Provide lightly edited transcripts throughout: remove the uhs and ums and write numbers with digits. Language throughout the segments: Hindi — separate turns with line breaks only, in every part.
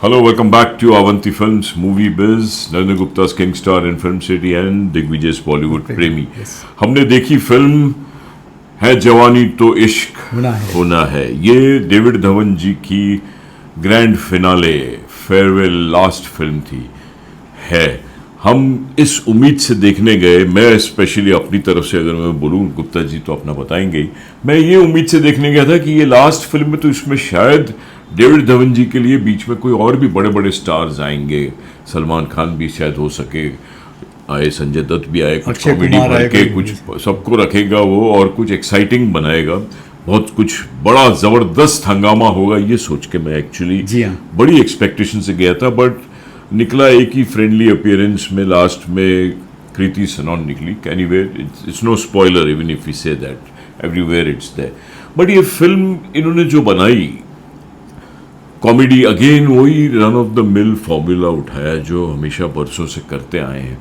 Hello, welcome back to Avanti Films Movie Biz. Narendra Gupta's King Star in Film City and Digvijay's Bollywood प्रेमी. हमने देखी फिल्म है जवानी तो इश्क होना है. ये डेविड धवन जी की grand finale farewell last film थी. है हम इस उम्मीद से देखने गए, मैं स्पेशली अपनी तरफ से अगर मैं बोलूँ, गुप्ता जी तो अपना बताएंगे ही, मैं ये उम्मीद से देखने गया था कि ये लास्ट फिल्म में तो इसमें शायद डेविड धवन जी के लिए बीच में कोई और भी बड़े बड़े स्टार्स आएंगे. सलमान खान भी शायद हो सके आए, संजय दत्त भी आए, कुछ कॉमेडी भर के कुछ सबको रखेगा वो और कुछ एक्साइटिंग बनाएगा. बहुत कुछ बड़ा ज़बरदस्त हंगामा होगा ये सोच के मैं एक्चुअली बड़ी एक्सपेक्टेशन से गया था. बट निकला एक ही फ्रेंडली अपीयरेंस में लास्ट में कृति सनॉन निकली. Anywhere it's no spoiler even if we say that everywhere it's there. But ये फिल्म इन्होंने जो बनाई कॉमेडी, अगेन वही run of the mill formula उठाया जो हमेशा बरसों से करते आए हैं.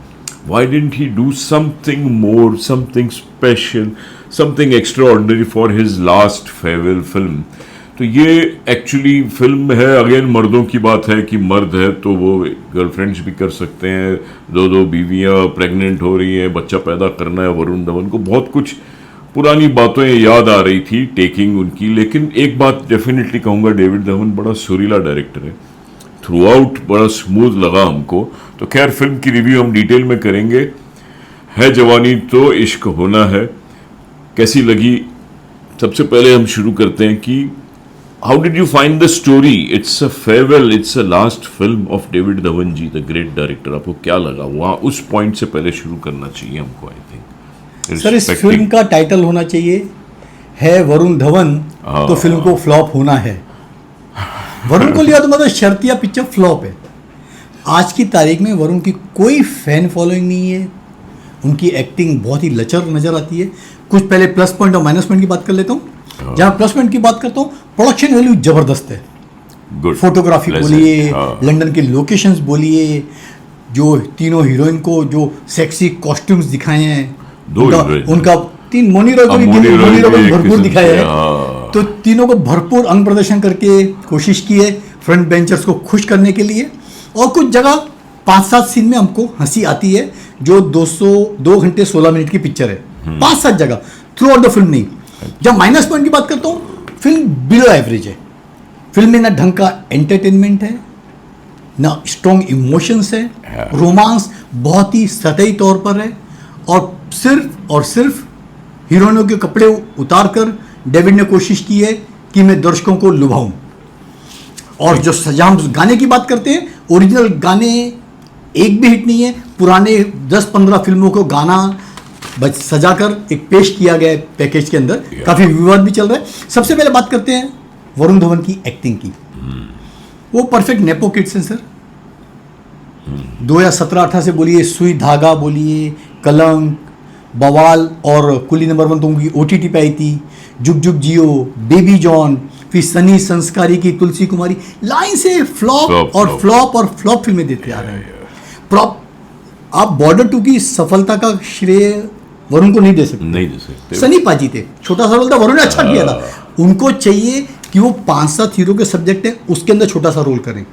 Why didn't he do something more, something special, something extraordinary for his last farewell film. तो ये एक्चुअली फिल्म है, अगेन मर्दों की बात है कि मर्द है तो वो गर्लफ्रेंड्स भी कर सकते हैं. दो बीवियां प्रेग्नेंट हो रही हैं, बच्चा पैदा करना है. वरुण धवन को बहुत कुछ पुरानी बातें याद आ रही थी टेकिंग उनकी. लेकिन एक बात डेफिनेटली कहूँगा, डेविड धवन बड़ा सुरीला डायरेक्टर है. थ्रू आउट बड़ा स्मूथ लगा हमको. तो खैर फिल्म की रिव्यू हम डिटेल में करेंगे. है जवानी तो इश्क होना है कैसी लगी, सबसे पहले हम शुरू करते हैं कि how did you find the story. It's a farewell, it's a last film of David Dhawan ji, the great director. आपको क्या लगा वहाँ, उस पॉइंट से पहले शुरू करना चाहिए हमको. आई थिंक
सर इस फिल्म का टाइटल होना चाहिए है वरुण धवन तो फिल्म को फ्लॉप होना है. वरुण को लिया तो मतलब शर्तिया पिक्चर फ्लॉप है. आज की तारीख में वरुण की कोई फैन फॉलोइंग नहीं है. उनकी एक्टिंग बहुत ही लचर नजर आती है. कुछ पहले प्लस पॉइंट और माइनस पॉइंट की बात कर लेता हूँ. जहाँ प्लस पॉइंट की बात करता हूँ, प्रोडक्शन वैल्यू जबरदस्त है. फोटोग्राफी बोलिए, लंदन के लोकेशंस बोलिए, जो तीनों हीरोइन को जो सेक्सी कॉस्ट्यूम्स दिखाए हैं, उनका तीन मोनी रॉय को भी भरपूर दिखाया है. तो तीनों को भरपूर अंग प्रदर्शन करके कोशिश की है फ्रंट बेंचर्स को खुश करने के लिए. और कुछ जगह 5-7 सीन में हमको हंसी आती है जो 2 घंटे 16 मिनट की पिक्चर है. 5-7 जगह थ्रू आउट द फिल्म नहीं. जब माइनस पॉइंट की बात करता हूँ, फिल्म बिलो एवरेज है. फिल्म में ना ढंग का एंटरटेनमेंट है, ना स्ट्रॉन्ग इमोशंस है. रोमांस बहुत ही सतही तौर पर है और सिर्फ हीरोइनों के कपड़े उतार कर डेविड ने कोशिश की है कि मैं दर्शकों को लुभाऊं. और जो सजाम गाने की बात करते हैं, ओरिजिनल गाने एक भी हिट नहीं है. पुराने 10-15 फिल्मों को गाना सजाकर एक पेश किया गया है पैकेज के अंदर. काफ़ी विवाद भी चल रहा है. सबसे पहले बात करते हैं वरुण धवन की एक्टिंग की. वो परफेक्ट नेपो किड्स हैं सर. 2017-18 से बोलिए, सुई धागा बोलिए, कलंक, बवाल और कुली नंबर 1 तो उनकी OTT पे आई थी. जुग जुग जियो, बेबी जॉन, फिर सनी संस्कारी की तुलसी कुमारी. लाइन से फ्लॉप और फ्लॉप फिल्में देते आ रहे हैं. आप बॉर्डर 2 की सफलता का श्रेय वरुण को नहीं दे सकते. सनी पाजी थे, छोटा सा रोल था, वरुण ने अच्छा किया था. उनको चाहिए कि वो 5-7 हीरो के सब्जेक्ट है, उसके अंदर छोटा सा रोल करें.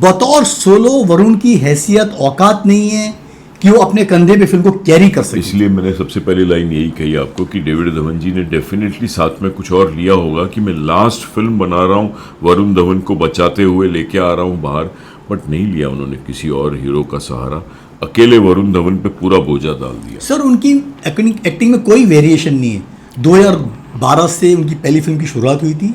बतौर सोलो वरुण की हैसियत औकात नहीं है कि वो अपने कंधे पे फिल्म को कैरी कर सके.
इसलिए मैंने सबसे पहली लाइन यही कही आपको कि डेविड धवन जी ने डेफिनेटली साथ में कुछ और लिया होगा कि मैं लास्ट फिल्म बना रहा हूँ, वरुण धवन को बचाते हुए लेके आ रहा हूँ बाहर. बट नहीं लिया उन्होंने किसी और हीरो का सहारा, अकेले वरुण धवन पे पूरा बोझा डाल दिया.
सर उनकी एक्टिंग में कोई वेरिएशन नहीं है. 2012 से उनकी पहली फिल्म की शुरुआत हुई थी,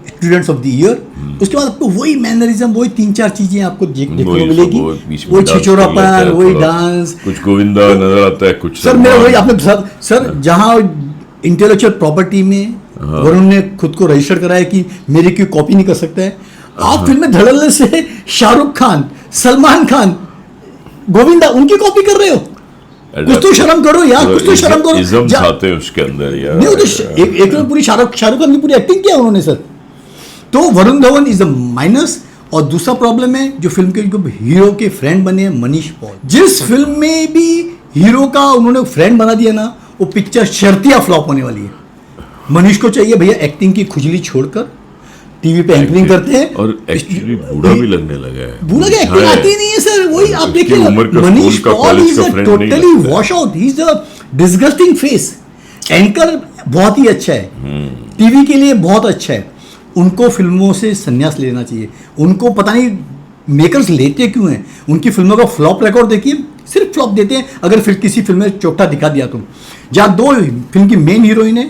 स्टूडेंट्स ऑफ द ईयर. उसके बाद आपको वही मैनरिज्म, वही 3-4 चीजें आपको देखने को मिलेगी. वही छिछोरापन, वही डांस,
कुछ गोविंदा नजर आता है, कुछ
सर मेरा वही आपने सर जहां इंटेलेक्चुअल प्रॉपर्टी में वरुण ने खुद को रजिस्टर कराया कि मेरी कोई कॉपी नहीं कर सकता है. आप फिल्म में धड़ल्ले से शाहरुख खान, सलमान खान, गोविंदा उनकी कॉपी कर रहे हो. कुछ तो शर्म करो यार, कुछ तो शर्म करो.
इज़्म आते हैं उसके अंदर यार.
नहीं तो एक पूरी शाहरुख खान की पूरी एक्टिंग किया उन्होंने सर. तो Varun Dhawan is the minus. और दूसरा प्रॉब्लम है जो फिल्म के जो हीरो के फ्रेंड बने हैं, मनीष पॉल. जिस फिल्म में भी हीरो का उन्होंने फ्रेंड बना दिया ना, वो पिक्चर शर्तिया फ्लॉप होने वाली है. मनीष को चाहिए भैया एक्टिंग की खुजली छोड़कर टीवी पे एंकरिंग करते हैं
और एक्चुअली बूढ़ा भी लगने लगा है।
बूढ़ा की एक्टिंग आती नहीं है सर। वही आप
उसकी
देखिए
उम्र का
मनीष
स्कूल का
पॉल
कॉलेज
इज
का फ्रेंड नहीं
टोटली
लगता है।
Wash out, he is a disgusting face. Anchor बहुत ही अच्छा है, टीवी के लिए बहुत अच्छा है। उनको फिल्मों से संन्यास लेना चाहिए। उनको पता नहीं मेकर्स लेते क्यों हैं। उनकी फिल्मों का फ्लॉप रिकॉर्ड देखिए, सिर्फ फ्लॉप देते हैं। अगर फिर किसी फिल्म में चोटा दिखा दिया तुम, जहाँ दो फिल्म की मेन हीरोइन है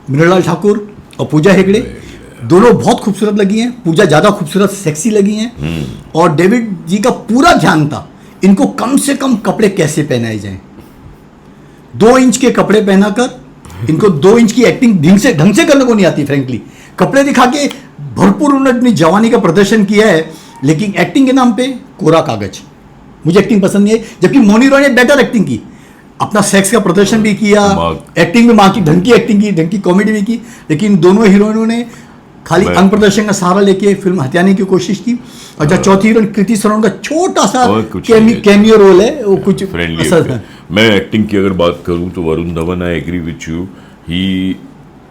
मृणाल ठाकुर और पूजा हेगड़े, दोनों बहुत खूबसूरत लगी हैं। पूजा ज़्यादा खूबसूरत सेक्सी लगी हैं। और डेविड जी का पूरा ध्यान था इनको कम से कम कपड़े कैसे पहनाए जाएं। 2 इंच के कपड़े पहनाकर इनको 2 इंच की एक्टिंग ढंग से करने को नहीं आती। फ्रेंकली कपड़े दिखा के भरपूर उन्होंने अपनी जवानी का प्रदर्शन किया है, लेकिन एक्टिंग के नाम पे कोरा कागज। मुझे एक्टिंग पसंद नहीं है। जबकि मौनी रॉय ने बेटर एक्टिंग की, अपना सेक्स का प्रदर्शन भी किया, एक्टिंग में माँ की ढंग की एक्टिंग की, ढंग की कॉमेडी भी की। लेकिन दोनों हीरोइनों ने खाली अंग प्रदर्शन का सहारा लेके फिल्म हथियाने की कोशिश की। और जब चौथी हीरोइन कृति सनोन का छोटा सा कैमियो रोल है, वो कुछ असर है।
मैं एक्टिंग की अगर बात करूं तो Varun Dhawan, I agree with you, he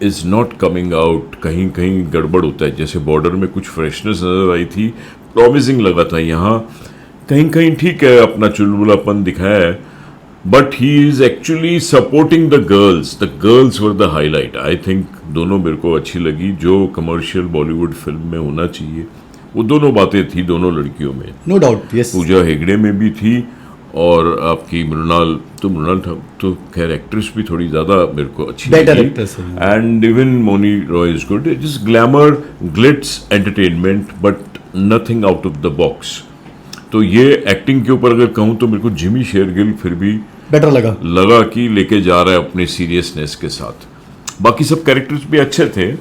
is not coming out. कहीं कहीं गड़बड़ होता है। जैसे बॉर्डर में कुछ फ्रेशनेस नजर आई थी, प्रॉमिसिंग लगा था। यहाँ कहीं कहीं ठीक है, अपना चुलबुलापन दिखाया है, but he is actually supporting the girls. The girls were the highlight. I think दोनों मेरे को अच्छी लगी। जो कमर्शियल बॉलीवुड फिल्म में होना चाहिए वो दोनों बातें थी दोनों लड़कियों में,
no doubt. Yes,
Pooja Hegde में भी थी और आपकी मृणाल तो खैर एक्ट्रेस भी थोड़ी ज़्यादा मेरे को अच्छी लगी। And even Mouni Roy is good. It is glamour, glitz, entertainment, but nothing out of the box. तो ये एक्टिंग के ऊपर अगर कहूँ तो मेरे को जिमी शेरगिल फिर भी
बेटर लगा
कि लेके जा रहा है अपने सीरियसनेस के साथ। बाकी सब कैरेक्टर्स भी अच्छे थे।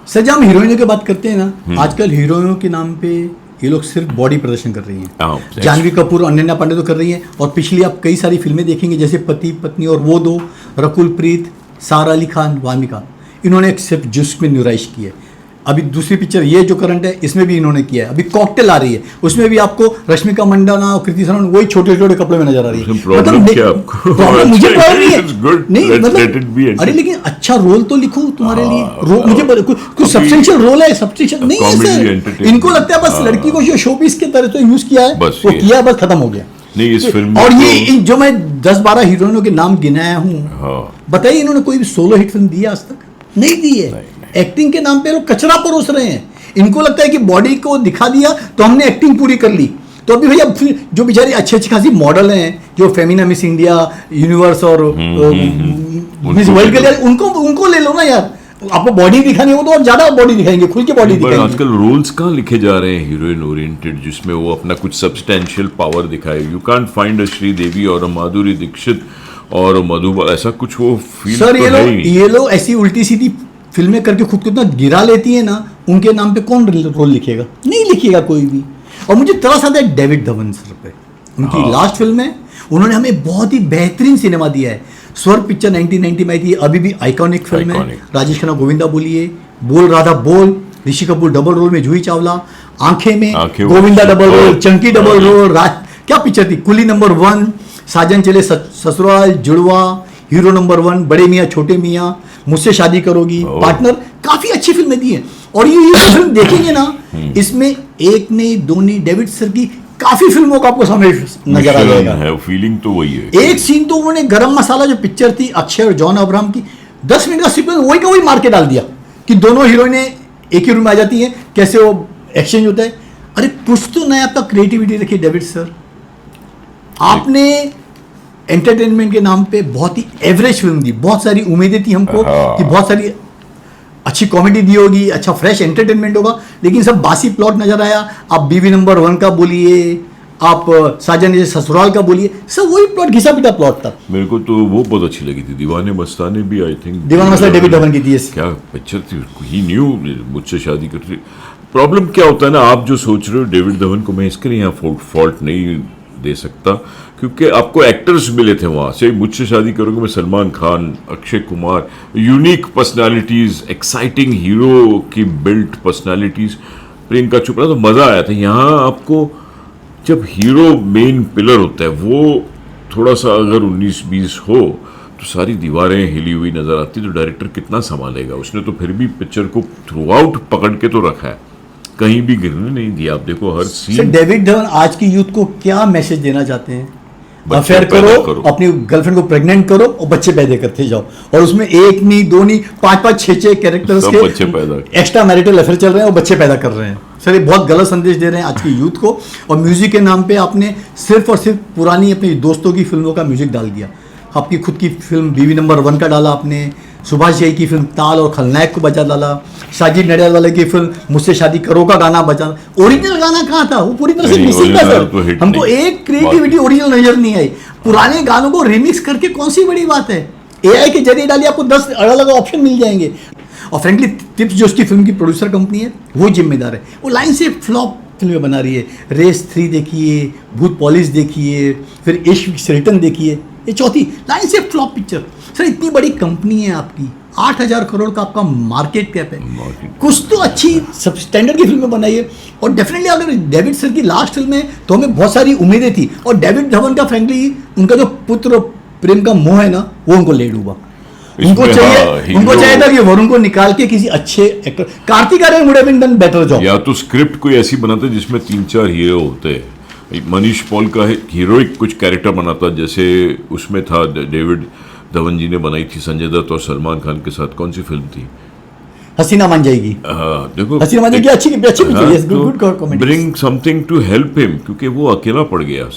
सर जब हम हीरोइनों की बात करते हैं ना, आजकल हीरोइनों के नाम पे ये लोग सिर्फ बॉडी प्रदर्शन कर रही हैं। जानवी कपूर, अनन्या पांडे तो कर रही हैं। और पिछली आप कई सारी फिल्में देखेंगे जैसे पति पत्नी और वो दो, रकुल प्रीत, सारा अली खान, वामिका, इन्होंने सिर्फ जिस्म में नुराइश की है। अभी दूसरी पिक्चर ये जो करंट है इसमें भी इन्होंने किया है। अभी कॉकटेल आ रही है, उसमें भी आपको रश्मिका मंडाना और कृति सनन वही छोटे छोटे कपड़े में नजर आ रही है।
प्रॉब्लम क्या आपको?
प्रॉब्लम मुझे प्रॉब्लम नहीं है। नहीं
मतलब
अरे लेकिन अच्छा रोल तो लिखो तुम्हारे लिए। मुझे कुछ सब्सटेंशियल रोल है, सब्सटेंशियल नहीं है सर। इनको लगता है बस लड़की को जो शोपीस के तरह तो यूज किया है, वो किया बस खत्म हो गया।
नहीं इस फिल्म
और ये जो मैं 10-12 हीरोइनों के नाम गिनाया हूँ, बताइए इन्होंने कोई भी सोलो हिट फिल्म दी है आज तक? नहीं दी है। एक्टिंग के नाम पे लोग कचरा परोस रहे हैं। इनको लगता है कि बॉडी को दिखा दिया तो हमने एक्टिंग पूरी कर ली। तो अभी भैया जो बेचारी अच्छी अच्छी खासी मॉडल हैं, जो फेमिना मिस इंडिया यूनिवर्स और मिस वर्ल्ड के लिए, उनको ले लो ना यार। आपको बॉडी दिखानी हो तो और ज्यादा बॉडी दिखाएंगे, खुल के बॉडी दिखाएंगे।
आजकल रोल्स कहाँ लिखे जा रहे हैं हीरोइन ओरिएंटेड, जिसमें वो अपना कुछ सब्सटेंशियल पावर दिखाए। You can't find a Sridevi और अ माधुरी दीक्षित और मधुबाला, ऐसा कुछ वो फील
सर
तो
ये लोग ऐसी उल्टी सीधी फिल्में करके खुद को इतना गिरा लेती है ना, उनके नाम पे कौन रोल लिखेगा? नहीं लिखेगा कोई भी। और मुझे तरस आता है डेविड धवन सर पे। उनकी लास्ट फिल्म है, उन्होंने हमें बहुत ही बेहतरीन सिनेमा दिया है। स्वर्ग पिक्चर 1990 में आई थी, अभी भी आइकॉनिक फिल्म है। राजेश खन्ना गोविंदा बोलिए, बोल राधा बोल, ऋषि कपूर डबल रोल में, जूही चावला आंखें में, Govinda double role, Chunky double role, क्या पिक्चर थी, कुली नंबर 1, साजन चले ससुराल, जुड़वा, हीरो नंबर 1, बड़े मियाँ छोटे मियाँ, मुझसे शादी करोगी, पार्टनर, काफी अच्छी फिल्में दी हैं। और ये फिल्म देखेंगे ना, इसमें एक नहीं दो नहीं, डेविड सर की काफी फिल्मों का आपको समझ नजर आ जाएगा।
फीलिंग तो वही है।
एक सीन तो उन्होंने गरम मसाला जो पिक्चर थी अक्षय और जॉन अब्राहम की, 10 मिनट का सीक्वेंस वही का वही मार के डाल दिया कि दोनों हीरोइनें एक ही रूम में आ जाती हैं, कैसे वो एक्सचेंज होता है। अरे कुछ तो नया आपका क्रिएटिविटी रखी डेविड सर। आपने एंटरटेनमेंट के नाम पे बहुत ही एवरेज फिल्म दी। बहुत सारी उम्मीदें थी हमको कि बहुत सारी अच्छी कॉमेडी दी होगी, अच्छा फ्रेश एंटरटेनमेंट होगा, लेकिन सब बासी प्लॉट नजर आया। आप बीवी नंबर 1 का बोलिए, आप साजन जैसे ससुराल का बोलिए, सब वही प्लॉट, घिसा पिटा प्लॉट था।
मेरे को तो वो बहुत अच्छी लगी थी, दीवाने मस्ताने भी। आई थिंक
दीवाना मस्ताने डेविड धवन की थी।
क्या पिक्चर थी, ही न्यू मुझसे शादी कर रही। प्रॉब्लम क्या होता है ना, आप जो सोच रहे हो डेविड धवन को, मैं इसके लिए यहाँ फॉल्ट नहीं दे सकता, क्योंकि आपको एक्टर्स मिले थे वहाँ से। मुझसे शादी करोगे में Salman Khan, Akshay Kumar, unique personalities, exciting hero की बिल्ट पर्सनालिटीज़, प्रियंका चोपड़ा, तो मज़ा आया था। यहाँ आपको जब हीरो मेन पिलर होता है, वो थोड़ा सा अगर 19-20 हो तो सारी दीवारें हिली हुई नजर आती, तो डायरेक्टर कितना संभालेगा? उसने तो फिर भी पिक्चर को थ्रू आउट पकड़ के तो रखा है, कहीं भी गिरने नहीं दिया। आप देखो हर
सर
सीन।
डेविड धवन आज की यूथ को क्या मैसेज देना चाहते हैं?
बच्चे
अफेयर
पैदा
करो, अपनी गर्लफ्रेंड को प्रेग्नेंट करो और बच्चे पैदा करते जाओ, और उसमें एक नहीं, दो नहीं, पांच छह कैरेक्टर्स
सब
के
बच्चे पैदा।
एक्स्ट्रा मैरिटल अफेयर चल रहे हैं और बच्चे पैदा कर रहे हैं। सर ये बहुत गलत संदेश दे रहे हैं आज की यूथ को। और म्यूजिक के नाम पे आपने सिर्फ और सिर्फ पुरानी अपनी दोस्तों की फिल्मों का म्यूजिक डाल दिया। आपकी खुद की फिल्म बीवी नंबर 1 का डाला आपने, सुभाष जय की फिल्म ताल और खलनायक को बजा डाला, साजिद नडियाल वाले की फिल्म मुझसे शादी करो का गाना बजा। ओरिजिनल गाना कहाँ था? वो पूरी तरह से
नहीं,
मिसिंग था
original तो
सर।
hit
हमको
नहीं।
एक क्रिएटिविटी ओरिजिनल नजर नहीं आई। पुराने गानों को रिमिक्स करके कौन सी बड़ी बात है? एआई के जरिए डालिए, आपको 10 अलग अलग ऑप्शन मिल जाएंगे। और फ्रेंकली टिप्स जो उसकी फिल्म की प्रोड्यूसर कंपनी है वो जिम्मेदार है। वो लाइन से फ्लॉप फिल्में बना रही है। रेस 3 देखिए, भूत पॉलिस देखिए, फिर इश्क रिटर्न देखिए, ये चौथी लाइन से फ्लॉप पिक्चर। सर इतनी बड़ी कंपनी है आपकी, 8,000 करोड़ का आपका मार्केट कैप है, कुछ तो अच्छी सब स्टैंडर्ड की फिल्में बनाइए। और डेफिनेटली अगर डेविड सर की लास्ट फिल्म है तो हमें बहुत सारी उम्मीदें थी। और डेविड धवन का फ्रेंकली उनका जो पुत्र प्रेम का मोह है ना, वो उनको ले डूबा। उनको चाहिए था कि वरुण को निकाल के किसी अच्छे actor, Kartik Aaryan would have been done better job.
या तो स्क्रिप्ट कोई ऐसी बनाते जिसमें 3-4 हीरो होते हैं। मनीष पॉल का हीरोइक कुछ कैरेक्टर बनाता, जैसे उसमें था डेविड धवन जी ने बनाई थी संजय दत्त और सलमान खान के साथ, कौन सी फिल्म थी?
हसीना मान जाएगी।
देखो
हसीना मान जाएगी अच्छी picture, yes, good comedy.
Bring something to help him, क्योंकि वो अकेला पड़ गया।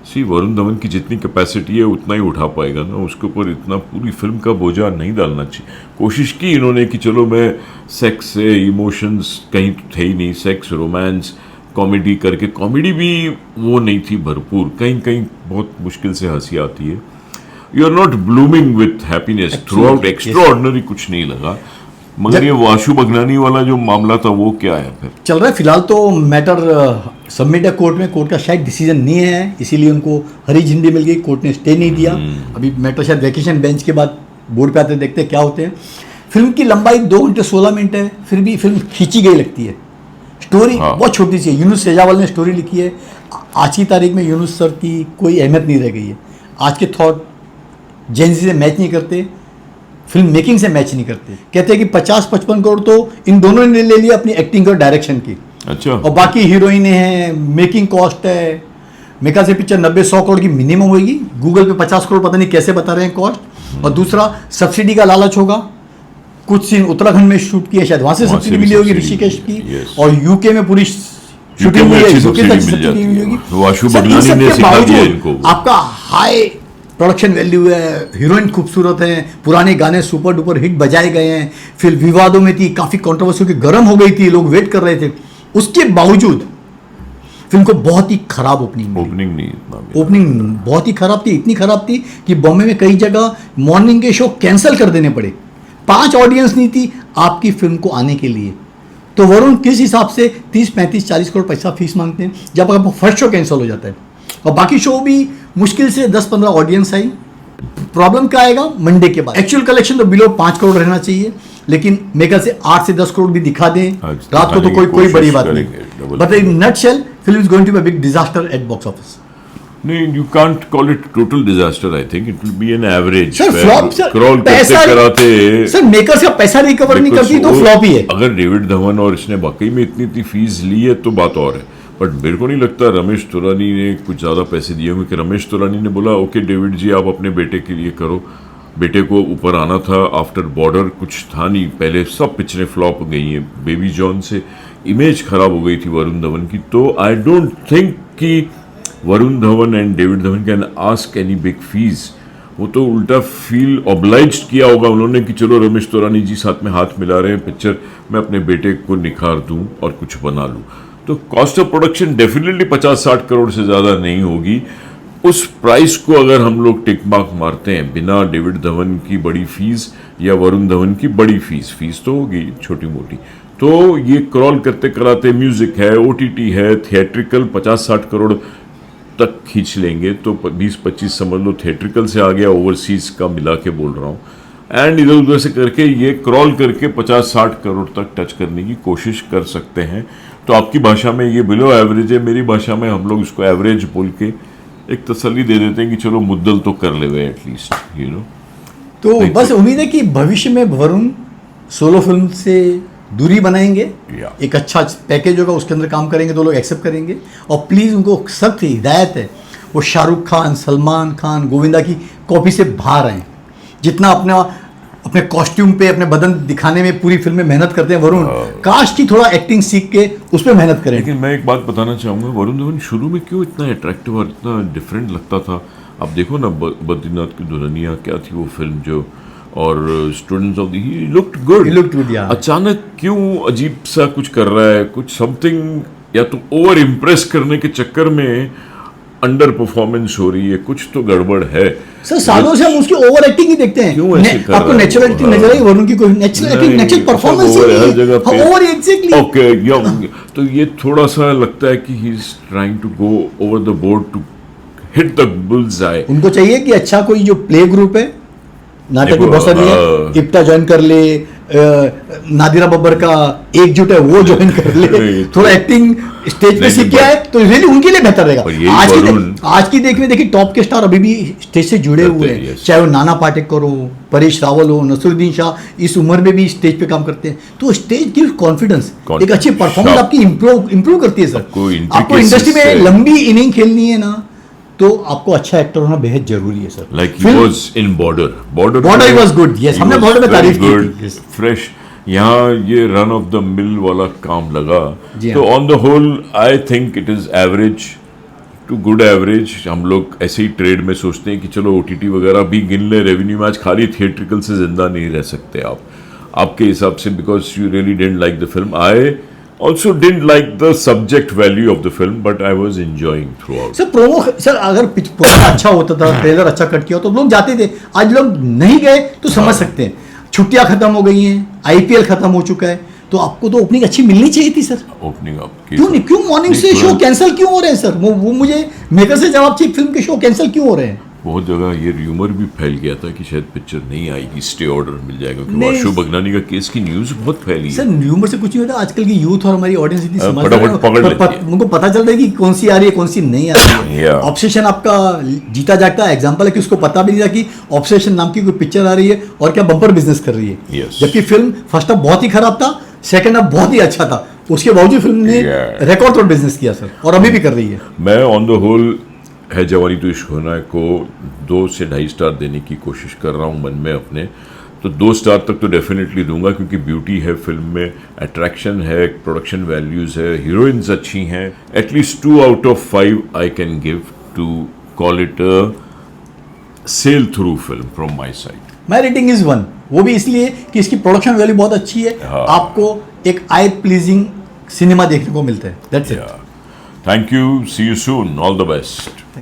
सी वरुण धवन की जितनी कैपेसिटी है उतना ही उठा पाएगा ना, उसके ऊपर इतना पूरी फिल्म का बोझा नहीं डालना चाहिए। कोशिश की इन्होंने कि चलो मैं सेक्स से इमोशंस कहीं तो थे ही नहीं, सेक्स रोमांस कॉमेडी करके, कॉमेडी भी वो नहीं थी भरपूर, कहीं कहीं बहुत मुश्किल से हंसी आती है। You are not blooming with happiness throughout, extraordinary कुछ नहीं लगा। मगर ये वाशु बगनानी वाला जो मामला था वो क्या है फिर?
चल रहा है फिलहाल तो मैटर सबमिट है कोर्ट में, कोर्ट का शायद डिसीजन नहीं है, इसीलिए उनको हरी झंडी मिल गई, कोर्ट ने स्टे नहीं दिया। अभी मैटर शायद वैकेशन बेंच के बाद बोर्ड पे आते देखते क्या होते हैं। फिल्म की लंबाई 2 घंटे 16 मिनट है, फिर भी फिल्म खींची गई लगती है। स्टोरी बहुत छोटी सी है। यूनुस सेजावाल ने स्टोरी लिखी है। आज की तारीख में यूनुस सर की कोई अहमियत नहीं रह गई है। आज के थॉट जेंजी से मैच नहीं करते, फिल्म मेकिंग से मैच नहीं करते। कहते हैं कि 50-55 करोड़ तो इन दोनों ने ले लिया अपनी एक्टिंग और डायरेक्शन की।
अच्छा।
और बाकी हीरोइनें हैं, मेकिंग कॉस्ट है, मेरे ख्याल से पिक्चर 90-100 करोड़ की मिनिमम होगी। गूगल पे 50 करोड़ पता नहीं कैसे बता रहे हैं कॉस्ट। और दूसरा सब्सिडी का लालच होगा। कुछ सीन उत्तराखंड में शूट किया, शायद वहां से सब्सिडी मिली होगी ऋषिकेश की। और यूके में पूरी शूटिंग हुई है, यूके तक सब्सिडी मिली होगी।
वाशु बगनानी ने सिखा दिया इनको।
आपका हाई प्रोडक्शन वैल्यू है, हीरोइन खूबसूरत है, पुराने गाने सुपर डुपर हिट बजाए गए हैं, फिर विवादों में थी, काफी कंट्रोवर्सी की गर्म हो गई थी, लोग वेट कर रहे थे। उसके बावजूद फिल्म को बहुत ही खराब ओपनिंग
नहीं,
ओपनिंग बहुत ही खराब थी। इतनी खराब थी कि बॉम्बे में कई जगह मॉर्निंग के शो कैंसिल कर देने पड़े। 5 ऑडियंस नहीं थी आपकी फिल्म को आने के लिए। तो वरुण किस हिसाब से 30-35-40 करोड़ पैसा फीस मांगते हैं जब आपका फर्स्ट शो कैंसिल हो जाता है? और बाकी शो भी मुश्किल से 10-15 ऑडियंस आई। प्रॉब्लम क्या आएगा मंडे के बाद? एक्चुअल कलेक्शन तो बिलो 5 करोड़ रहना चाहिए, लेकिन मेरे ख्याल से 8 से 10 करोड़ भी दिखा दें रात को तो कोई बड़ी बात नहीं। But in nutshell film is going to be a big disaster at box office.
नहीं, you can't call it total disaster. I think it will be an average.
Sir flop sir,
crawl
पैसा
कराते
सर मेकर्स का पैसा रिकवर नहीं करती तो फ्लॉप ही है।
अगर डेविड धवन और इसने वाकई में इतनी फीस ली है तो बात और है। बट मेरे को नहीं लगता रमेश तुरानी ने कुछ ज़्यादा पैसे दिए होंगे। कि रमेश तुरानी ने बोला ओके डेविड जी आप अपने बेटे के लिए करो, बेटे को ऊपर आना था। आफ्टर बॉर्डर कुछ था नहीं, पहले सब पिक्चरें फ्लॉप गई हैं। बेबी जॉन से इमेज खराब हो गई थी वरुण धवन की। तो आई डोंट थिंक कि Varun Dhawan and David Dhawan can ask any big fees. वो तो उल्टा फील ऑब्लाइज्ड किया होगा उन्होंने कि चलो रमेश तुरानी जी साथ में हाथ मिला रहे हैं, पिक्चर मैं अपने बेटे को निखार दूं और कुछ बना लूं। तो cost of production definitely 50-60 crore से ज़्यादा नहीं होगी। उस प्राइस को अगर हम लोग टिक मार्क मारते हैं बिना डेविड धवन की बड़ी फीस या वरुण धवन की बड़ी फीस तो होगी छोटी मोटी, तो ये क्रॉल करते कराते म्यूजिक है, OTT है, थिएट्रिकल 50-60 करोड़ तक खींच लेंगे। तो 20-25 समझ लो थिएट्रिकल से आ गया, ओवरसीज का मिला के बोल रहा हूँ। एंड इधर उधर से करके ये क्रॉल करके 50-60 करोड़ तक टच करने की कोशिश कर सकते हैं। तो आपकी भाषा में ये बिलो एवरेज है, मेरी भाषा में हम लोग इसको एवरेज बोल के एक तसल्ली दे देते हैं कि चलो मुद्दल तो कर ले एटलीस्ट, यू नो।
तो बस उम्मीद है कि भविष्य में वरुण सोलो फिल्म से दूरी बनाएंगे, एक अच्छा पैकेज होगा, उसके अंदर काम करेंगे तो लोग एक्सेप्ट करेंगे। और प्लीज़ उनको सख्त हिदायत है, वो शाहरुख खान, सलमान खान, गोविंदा की कॉपी से बाहर आए। जितना अपने कॉस्ट्यूम पे, अपने बदन दिखाने में पूरी फिल्म में मेहनत करते हैं वरुण, काश की थोड़ा एक्टिंग सीख के उस पर मेहनत करें।
लेकिन मैं एक बात बताना चाहूँगा, वरुण धवन शुरू में क्यों इतना अट्रैक्टिव और इतना डिफरेंट लगता था। आप देखो ना, बद्रीनाथ की दुल्हनिया क्या थी वो फिल्म जो, और students of the, he looked good. अचानक क्यों अजीब सा कुछ कर रहा है, कुछ समथिंग, या तो ओवर इम्प्रेस करने के चक्कर में अंडर परफॉर्मेंस हो रही है, कुछ तो गड़बड़ है।
सर सालों से हम उसकी ओवर एक्टिंग ही देखते हैं।
क्यों ऐसे कर
आपको नेचुरल एक्टिंग नजर आई वरुण की? कोई नेचुरल एक्टिंग, नेचुरल परफॉर्मेंस ही
हर जगह पे
ओवर एग्जैक्टली।
ओके, तो ये थोड़ा सा लगता है कि he is trying to go over the board to hit the bull's eye.
उनको चाहिए कि अच्छा कोई जो प्ले ग्रुप है, नाटक में बहुत सारी है, इप्टा ज्वाइन कर ले, नादिरा बब्बर का एकजुट है वो ज्वाइन कर ले, थोड़ा एक्टिंग स्टेज पे सीख के आए तो रियली उनके लिए बेहतर रहेगा। आज की देखिए टॉप के स्टार अभी भी स्टेज से जुड़े हुए हैं, चाहे वो नाना पाटेकर हो, परेश रावल हो, नसरुद्दीन शाह, इस उम्र में भी स्टेज पे काम करते हैं। तो स्टेज गिव्स कॉन्फिडेंस, एक अच्छी परफॉर्मेंस आपकी इंप्रूव करती है सर। आपको इंडस्ट्री में लंबी इनिंग खेलनी है ना, तो आपको अच्छा एक्टर होना बेहद जरूरी है sir.
Like he was in border
was good, yes, हमने बॉर्डर में तारीफ की थी,
फ्रेश। यहाँ ये रन ऑफ द मिल वाला काम लगा, तो on the whole I think it is average to good average. हम लोग ऐसे ही ट्रेड में सोचते हैं कि चलो OTT वगैरह भी गिन ले रेवेन्यू में, आज खाली थिएट्रिकल से जिंदा नहीं रह सकते आप आपके हिसाब से, because you really didn't like the film. I also didn't like the subject value of the film, but I was enjoying throughout.
Sir promo, sir अगर प्रोमो अच्छा होता था, ट्रेलर अच्छा कट किया तो लोग जाते थे। आज लोग नहीं गए तो समझ सकते हैं, छुट्टियां खत्म हो गई हैं, IPL खत्म हो चुका है, तो आपको तो ओपनिंग अच्छी मिलनी चाहिए थी सर।
ओपनिंग आपकी
क्यों मॉर्निंग से शो कैंसिल क्यों हो रहे हैं सर? वो मुझे मेकर से जवाब चाहिए, फिल्म के शो कैंसिल क्यों हो रहे हैं?
बहुत जगह ये र्यूमर भी फैल गया था कि शायद पिक्चर नहीं आएगी, स्टे ऑर्डर मिल जाएगा, क्योंकि आशु बगनानी का केस की न्यूज़ बहुत फैली है।
सर र्यूमर से कुछ नहीं होता, आजकल की यूथ और हमारी ऑडियंस इतनी
फटाफट पकड़ लेती है,
उनको पता चल रहा है कि कौन सी आ रही है, कौन सी नहीं आ रही है। ऑब्सेशन आपका जीता जागता एग्जांपल है कि उसको पता भी नहीं था कि ऑब्सेशन नाम की कोई पिक्चर आ रही है और क्या बम्पर बिजनेस कर रही है। जबकि फिल्म फर्स्ट हाफ बहुत ही खराब था, सेकंड हाफ बहुत ही अच्छा था, उसके बावजूद फिल्म ने रिकॉर्ड तोड़ बिजनेस किया सर, और अभी भी कर रही है।
मैं ऑन द होल है जवानी तो इश्क होना है को 2 से 2.5 स्टार देने की कोशिश कर रहा हूँ मन में अपने, तो 2 स्टार तक तो डेफिनेटली दूंगा, क्योंकि ब्यूटी है फिल्म में, अट्रैक्शन है, प्रोडक्शन वैल्यूज़ है, हीरोइंस अच्छी हैं। At least 2 out of 5 I can give to call it a sell through film from my side.
My rating is 1, वो भी इसलिए कि इसकी प्रोडक्शन वैल्यू बहुत अच्छी है। आपको एक आई प्लीजिंग सिनेमा देखने को मिलता है। That's it.
Thank you, see you soon, all the best.